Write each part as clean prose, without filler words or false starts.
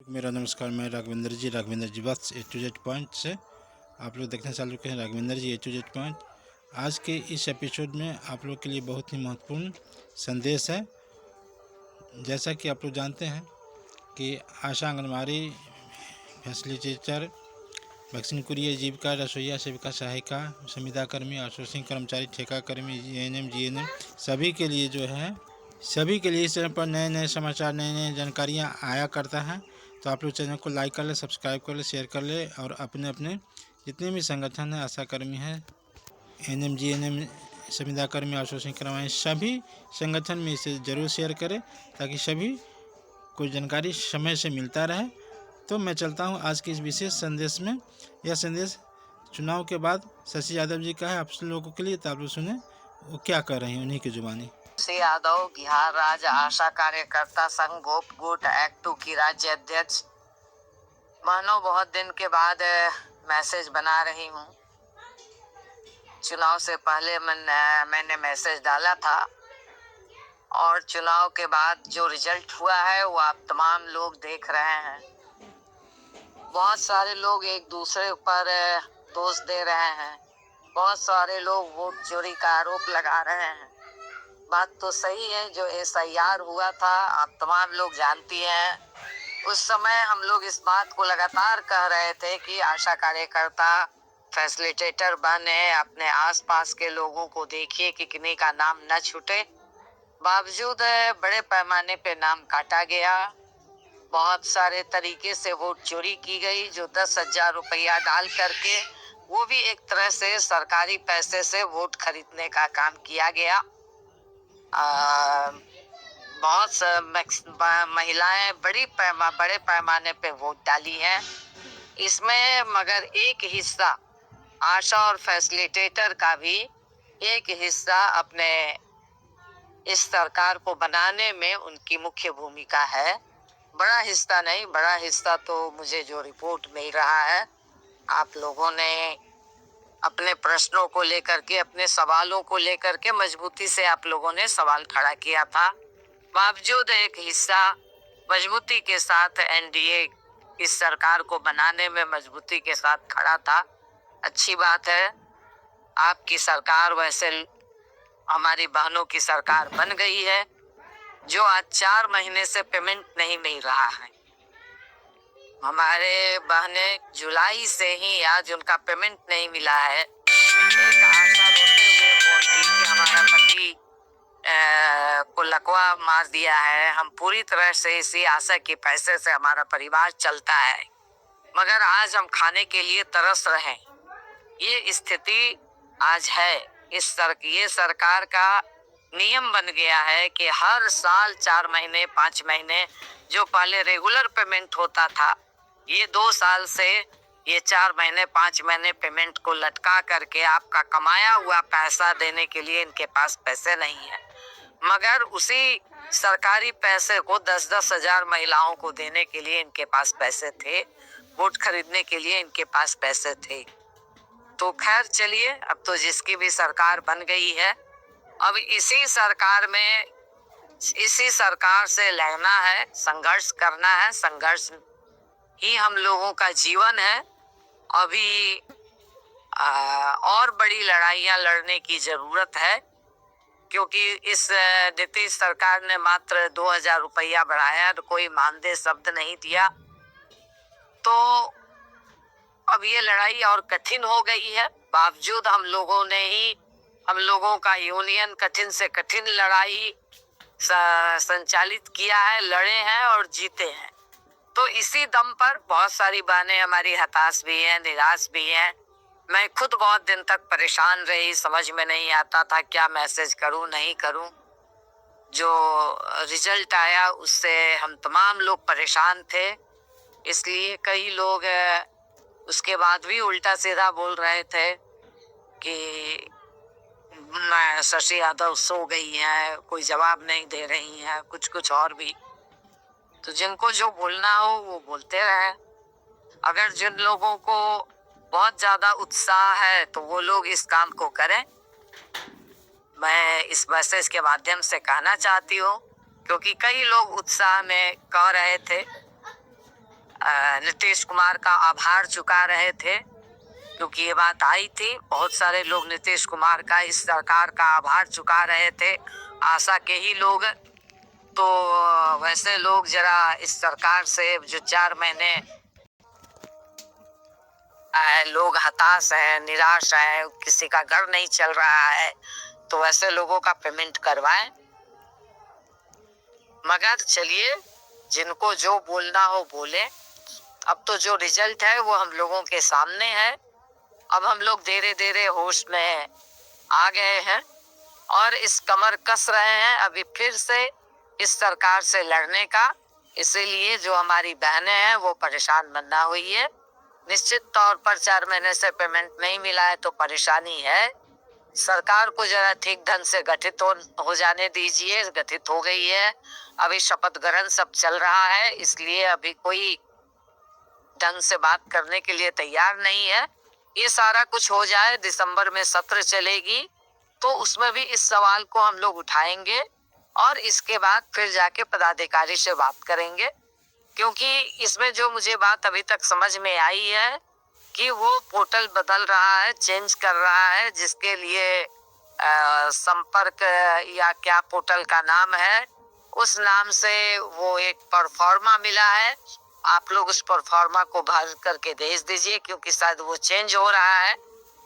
मेरा नमस्कार। मैं राघवेंद्र जी बस A to Z पॉइंट से आप लोग देखना चालू करें। राघवेंद्र जी A to Z पॉइंट। आज के इस एपिसोड में आप लोग के लिए बहुत ही महत्वपूर्ण संदेश है। जैसा कि आप लोग जानते हैं कि आशा, आंगनबाड़ी, फैसिलिटेटर, वैक्सीन कुरियर, जीविका, रसोईया, सेविका, सहायिका, संविदा कर्मी, आउटसोर्सिंग कर्मचारी, ठेका कर्मी, ANM, GNM सभी के लिए इस चैनल पर नए नए समाचार, नई नई जानकारियाँ आया करता है। तो आप लोग चैनल को लाइक कर ले, सब्सक्राइब कर ले, शेयर कर ले और अपने अपने जितने भी संगठन हैं, आशा कर्मी हैं, ANM, GNM, संविदा कर्मी, आउटसोर्सिंग करवाएँ, सभी संगठन में इसे ज़रूर शेयर करें ताकि सभी को जानकारी समय से मिलता रहे। तो मैं चलता हूँ आज के इस विशेष संदेश में। यह संदेश चुनाव के बाद शशि यादव जी का है आप लोगों के लिए। तो आप लोग सुने वो क्या कर रहे हैं उन्हीं की जुबानी। शशि यादव, बिहार राज्य आशा कार्यकर्ता संघ गोपगुट एक्ट 2 की राज्य अध्यक्ष। मानो बहुत दिन के बाद मैसेज बना रही हूँ। चुनाव से पहले मैंने मैसेज डाला था और चुनाव के बाद जो रिजल्ट हुआ है वो आप तमाम लोग देख रहे हैं। बहुत सारे लोग एक दूसरे पर दोष दे रहे हैं, बहुत सारे लोग वोट चोरी का आरोप लगा रहे हैं। बात तो सही है, जो SIR हुआ था आप तमाम लोग जानती हैं। उस समय हम लोग इस बात को लगातार कह रहे थे कि आशा कार्यकर्ता फैसिलिटेटर बने, अपने आसपास के लोगों को देखिए कि किन्हीं का नाम न छूटे। बावजूद बड़े पैमाने पे नाम काटा गया। बहुत सारे तरीके से वोट चोरी की गई, जो 10,000 रुपया डाल करके, वो भी एक तरह से सरकारी पैसे से वोट खरीदने का काम किया गया। बहुत महिलाएं बड़े पैमाने पे वोट डाली हैं इसमें, मगर एक हिस्सा आशा और फैसिलिटेटर का भी एक हिस्सा अपने इस सरकार को बनाने में उनकी मुख्य भूमिका है। बड़ा हिस्सा नहीं, बड़ा हिस्सा तो मुझे जो रिपोर्ट मिल रहा है, आप लोगों ने अपने प्रश्नों को लेकर के, अपने सवालों को लेकर के मजबूती से आप लोगों ने सवाल खड़ा किया था। बावजूद एक हिस्सा मजबूती के साथ NDA इस सरकार को बनाने में मजबूती के साथ खड़ा था। अच्छी बात है, आपकी सरकार वैसे हमारी बहनों की सरकार बन गई है, जो आज 4 महीने से पेमेंट नहीं मिल रहा है। हमारे बहनें जुलाई से ही आज उनका पेमेंट नहीं मिला है। एक आशा रोते हुए बोलती कि हमारा पति को लकवा मार दिया है, हम पूरी तरह से इसी आशा के पैसे से हमारा परिवार चलता है, मगर आज हम खाने के लिए तरस रहे हैं। ये स्थिति आज है। ये सरकार का नियम बन गया है कि हर साल 4 महीने 5 महीने जो पहले रेगुलर पेमेंट होता था, ये 2 साल से ये 4 महीने 5 महीने पेमेंट को लटका करके आपका कमाया हुआ पैसा देने के लिए इनके पास पैसे नहीं है। मगर उसी सरकारी पैसे को 10-10 हजार महिलाओं को देने के लिए इनके पास पैसे थे, वोट खरीदने के लिए इनके पास पैसे थे। तो खैर चलिए, अब तो जिसकी भी सरकार बन गई है, अब इसी सरकार से लड़ना है, संघर्ष करना है। संघर्ष ही हम लोगों का जीवन है। अभी और बड़ी लड़ाइयाँ लड़ने की जरूरत है, क्योंकि इस नीतीश सरकार ने मात्र 2,000 रुपया बढ़ाया, तो कोई मानदेय शब्द नहीं दिया। तो अब ये लड़ाई और कठिन हो गई है। बावजूद हम लोगों का यूनियन कठिन से कठिन लड़ाई संचालित किया है, लड़े हैं और जीते हैं। तो इसी दम पर बहुत सारी बहनें हमारी हताश भी हैं, निराश भी हैं। मैं खुद बहुत दिन तक परेशान रही, समझ में नहीं आता था क्या मैसेज करूं नहीं करूं। जो रिजल्ट आया उससे हम तमाम लोग परेशान थे, इसलिए कई लोग उसके बाद भी उल्टा सीधा बोल रहे थे कि शशि यादव सो गई है, कोई जवाब नहीं दे रही है, कुछ और भी। तो जिनको जो बोलना हो वो बोलते रहे। अगर जिन लोगों को बहुत ज्यादा उत्साह है तो वो लोग इस काम को करें। मैं इस मैसेज के माध्यम से कहना चाहती हूँ, क्योंकि कई लोग उत्साह में कह रहे थे नीतीश कुमार का आभार चुका रहे थे, क्योंकि ये बात आई थी। बहुत सारे लोग नीतीश कुमार का, इस सरकार का आभार चुका रहे थे, आशा के ही लोग। तो वैसे लोग जरा इस सरकार से जो 4 महीने लोग हताश हैं, निराश हैं, किसी का घर नहीं चल रहा है, तो वैसे लोगों का पेमेंट करवाएं। मगर चलिए, जिनको जो बोलना हो बोले। अब तो जो रिजल्ट है वो हम लोगों के सामने है। अब हम लोग धीरे धीरे होश में आ गए हैं और इस कमर कस रहे हैं अभी फिर से इस सरकार से लड़ने का। इसीलिए जो हमारी बहनें हैं वो परेशान बनना हुई है। निश्चित तौर पर 4 महीने से पेमेंट नहीं मिला है तो परेशानी है। सरकार को जरा ठीक ढंग से गठित हो जाने दीजिए। गठित हो गई है, अभी शपथ ग्रहण सब चल रहा है, इसलिए अभी कोई ढंग से बात करने के लिए तैयार नहीं है। ये सारा कुछ हो जाए, दिसंबर में सत्र चलेगी, तो उसमें भी इस सवाल को हम लोग उठाएंगे और इसके बाद फिर जाके पदाधिकारी से बात करेंगे। क्योंकि इसमें जो मुझे बात अभी तक समझ में आई है कि वो पोर्टल बदल रहा है, चेंज कर रहा है, जिसके लिए संपर्क या क्या पोर्टल का नाम है, उस नाम से वो एक परफॉर्मा मिला है। आप लोग उस परफॉर्मा को भर करके भेज दीजिए, क्योंकि शायद वो चेंज हो रहा है।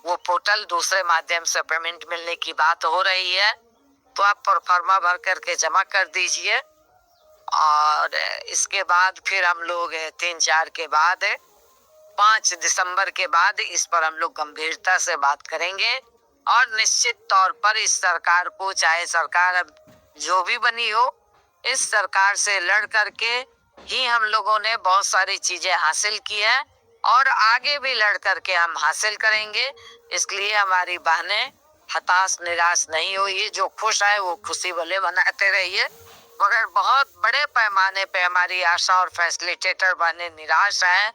वो पोर्टल दूसरे माध्यम से पेमेंट मिलने की बात हो रही है, तो आप परफॉर्मा भर करके जमा कर दीजिए। और इसके बाद फिर हम लोग 3-4 के बाद 5 दिसंबर के बाद इस पर हम लोग गंभीरता से बात करेंगे और निश्चित तौर पर इस सरकार को, चाहे सरकार अब जो भी बनी हो, इस सरकार से लड़ करके ही हम लोगों ने बहुत सारी चीजें हासिल की है और आगे भी लड़ करके हम हासिल करेंगे। इसलिए हमारी बहनें हताश निराश नहीं हुई। जो खुश है वो खुशी भले मनाते रहिए, मगर बहुत बड़े पैमाने पे हमारी आशा और फैसिलिटेटर बहनें निराश हैं,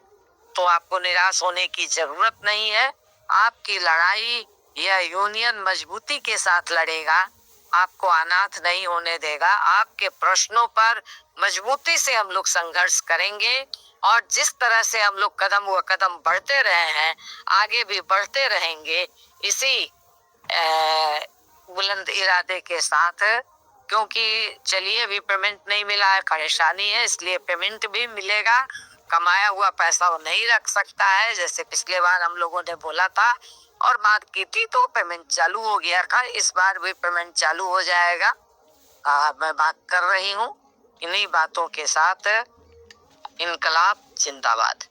तो आपको निराश होने की जरूरत नहीं है। आपकी लड़ाई यह यूनियन मजबूती के साथ लड़ेगा, आपको अनाथ नहीं होने देगा। आपके प्रश्नों पर मजबूती से हम लोग संघर्ष करेंगे और जिस तरह से हम लोग कदम व कदम बढ़ते रहे हैं, आगे भी बढ़ते रहेंगे इसी बुलंद इरादे के साथ। क्योंकि चलिए, अभी पेमेंट नहीं मिला है, परेशानी है, इसलिए पेमेंट भी मिलेगा। कमाया हुआ पैसा वो नहीं रख सकता है, जैसे पिछले बार हम लोगों ने बोला था और बात की थी, तो पेमेंट चालू हो गया था। इस बार भी पेमेंट चालू हो जाएगा। मैं बात कर रही हूँ। इन्हीं बातों के साथ इनकलाब जिंदाबाद।